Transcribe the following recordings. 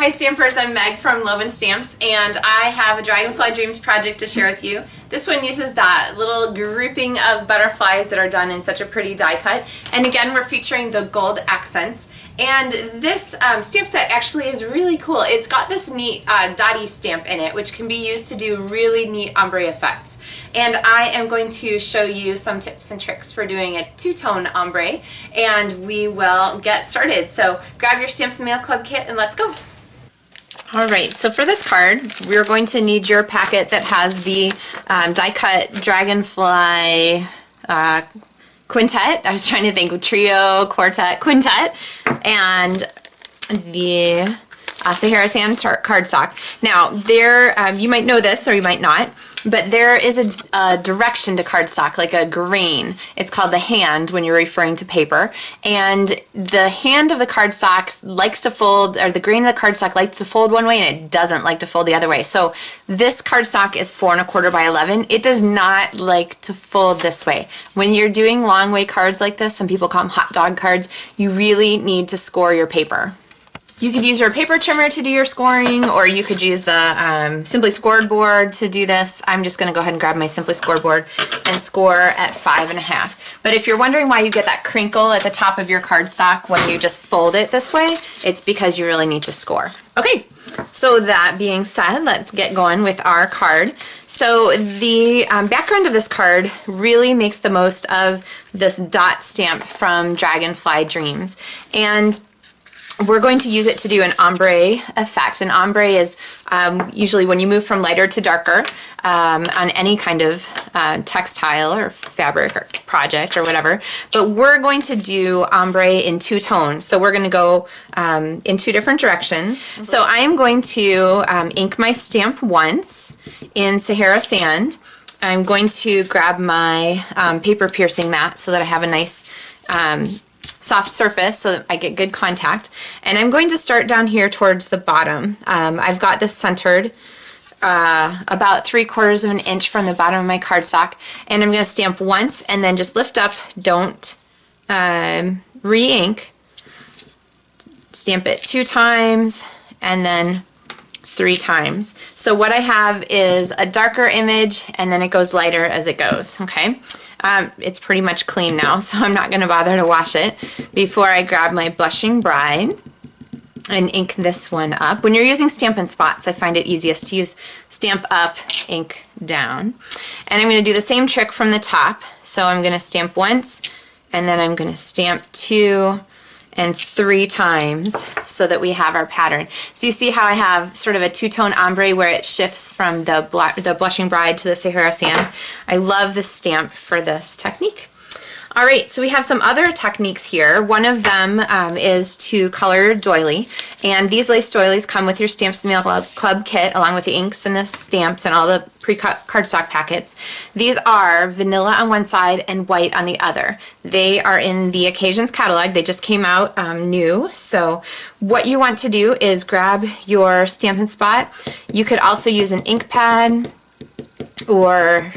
Hi Stampers, I'm Meg from Loven Stamps, and I have a Dragonfly Dreams project to share with you. This one uses that little grouping of butterflies that are done in such a pretty die cut. And again, we're featuring the gold accents. And this stamp set actually is really cool. It's got this neat dotty stamp in it, which can be used to do really neat ombre effects. And I am going to show you some tips and tricks for doing a two-tone ombre, and we will get started. So grab your Stamps and Mail Club kit and let's go. Alright, so for this card, we're going to need your packet that has the die-cut Dragonfly quintet. I was trying to think of trio, quartet, quintet, and the Sahara Sand cardstock. Now, there, you might know this or you might not, but there is a direction to cardstock, like a grain. It's called the hand when you're referring to paper. And the hand of the cardstock likes to fold, or the grain of the cardstock likes to fold one way and it doesn't like to fold the other way. So this cardstock is 4 1/4 by 11. It does not like to fold this way. When you're doing long way cards like this, some people call them hot dog cards, you really need to score your paper. You could use your paper trimmer to do your scoring, or you could use the Simply Scored board to do this. I'm just going to go ahead and grab my Simply Scored board and score at 5.5. But if you're wondering why you get that crinkle at the top of your cardstock when you just fold it this way, it's because you really need to score. Okay, so that being said, let's get going with our card. So the background of this card really makes the most of this dot stamp from Dragonfly Dreams. And we're going to use it to do an ombre effect. An ombre is usually when you move from lighter to darker on any kind of textile or fabric or project or whatever. But we're going to do ombre in 2 tones. So we're going to go in 2 different directions. So I am going to ink my stamp once in Sahara Sand. I'm going to grab my paper piercing mat so that I have a nice soft surface so that I get good contact. And I'm going to start down here towards the bottom. I've got this centered about 3/4 of an inch from the bottom of my cardstock, and I'm going to stamp once and then just lift up, don't re-ink, stamp it 2 times and then 3 times. So what I have is a darker image and then it goes lighter as it goes, okay? It's pretty much clean now, so I'm not going to bother to wash it before I grab my Blushing Bride and ink this one up. When you're using Stampin' Spots, I find it easiest to use Stamp Up, ink down. And I'm going to do the same trick from the top. So I'm going to stamp once, and then I'm going to stamp 2 and 3 times so that we have our pattern. So you see how I have sort of a 2-tone ombre where it shifts from the Blushing Bride to the Sahara Sand. I love this stamp for this technique. All right, so we have some other techniques here. One of them is to color doily, and these lace doilies come with your Stamps and Mail Club kit along with the inks and the stamps and all the pre-cut cardstock packets. These are vanilla on one side and white on the other. They are in the Occasions catalog. They just came out new. So what you want to do is grab your Stampin' Spot. You could also use an ink pad, or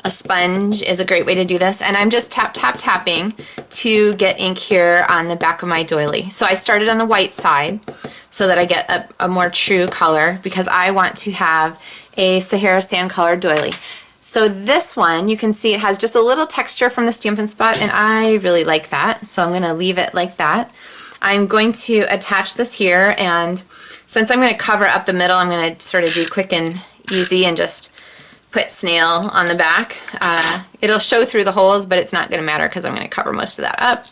a sponge is a great way to do this, and I'm just tapping to get ink here on the back of my doily. So I started on the white side so that I get a more true color, because I want to have a Sahara Sand colored doily. So this one, you can see it has just a little texture from the Stampin' Spot, and I really like that, so I'm going to leave it like that. I'm going to attach this here, and since I'm going to cover up the middle, I'm going to sort of do quick and easy and just put snail on the back. It'll show through the holes, but it's not going to matter because I'm going to cover most of that up.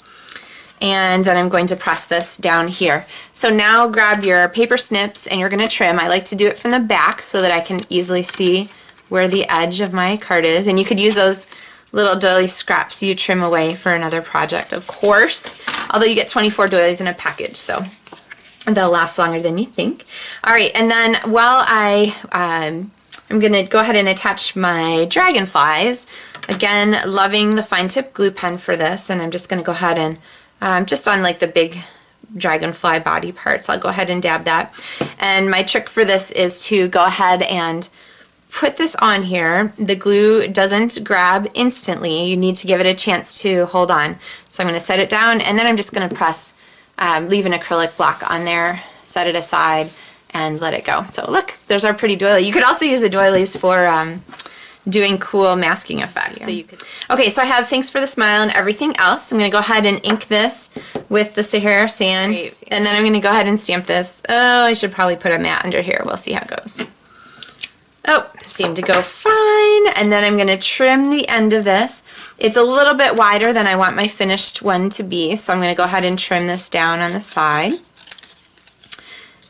And then I'm going to press this down here. So now grab your paper snips and you're going to trim. I like to do it from the back so that I can easily see where the edge of my card is. And you could use those little doily scraps you trim away for another project, of course. Although you get 24 doilies in a package, so they'll last longer than you think. All right, and then while I'm going to go ahead and attach my dragonflies. Again, loving the fine tip glue pen for this, and I'm just going to go ahead and just on like the big dragonfly body parts, I'll go ahead and dab that. And my trick for this is to go ahead and put this on here. The glue doesn't grab instantly. You need to give it a chance to hold on. So I'm going to set it down, and then I'm just going to press, leave an acrylic block on there set it aside, and let it go. So look, there's our pretty doily. You could also use the doilies for doing cool masking effects. So you could. Okay, so I have Thanks for the Smile and everything else. I'm going to go ahead and ink this with the Sahara sand, and then I'm going to go ahead and stamp this. Oh, I should probably put a mat under here. We'll see how it goes. Oh, seemed to go fine. And then I'm going to trim the end of this. It's a little bit wider than I want my finished one to be, so I'm going to go ahead and trim this down on the side.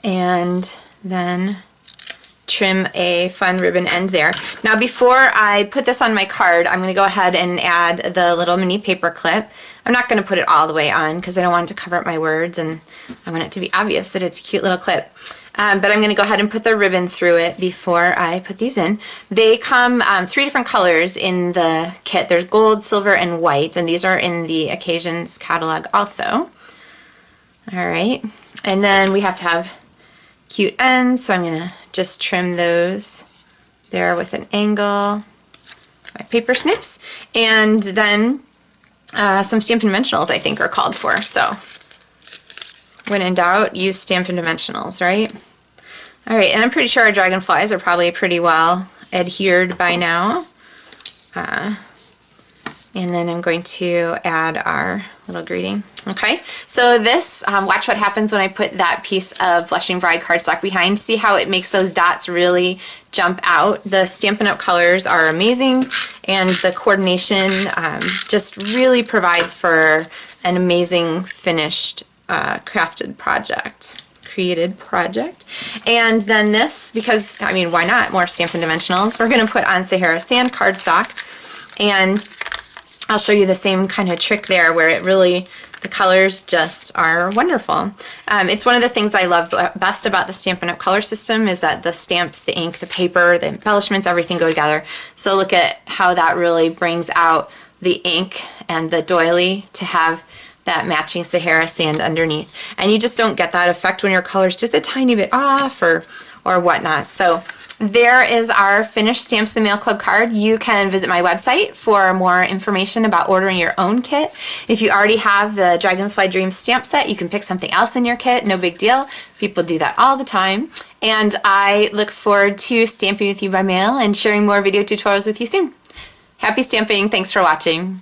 And then trim a fun ribbon end there. Now before I put this on my card, I'm going to go ahead and add the little mini paper clip. I'm not going to put it all the way on because I don't want it to cover up my words, and I want it to be obvious that it's a cute little clip. But I'm going to go ahead and put the ribbon through it before I put these in. They come 3 different colors in the kit. There's gold, silver, and white, and these are in the Occasions catalog also. Alright, and then we have to have cute ends, so I'm going to just trim those there with an angle, my paper snips, and then some Stampin' Dimensionals I think are called for, so when in doubt, use Stampin' Dimensionals, right? Alright, and I'm pretty sure our dragonflies are probably pretty well adhered by now. And then I'm going to add our little greeting. Okay, so this, watch what happens when I put that piece of Blushing Bride cardstock behind. See how it makes those dots really jump out. The Stampin' Up! Colors are amazing, and the coordination just really provides for an amazing finished created project. And then this, because, I mean, why not? More Stampin' Dimensionals. We're going to put on Sahara Sand cardstock, and I'll show you the same kind of trick there where it really, the colors just are wonderful. It's one of the things I love best about the Stampin' Up! Color system is that the stamps, the ink, the paper, the embellishments, everything go together. So look at how that really brings out the ink and the doily to have that matching Sahara sand underneath. And you just don't get that effect when your color's just a tiny bit off or whatnot. So there is our finished Stamps the Mail Club card. You can visit my website for more information about ordering your own kit. If you already have the Dragonfly Dreams stamp set, you can pick something else in your kit. No big deal. People do that all the time. And I look forward to stamping with you by mail and sharing more video tutorials with you soon. Happy stamping. Thanks for watching.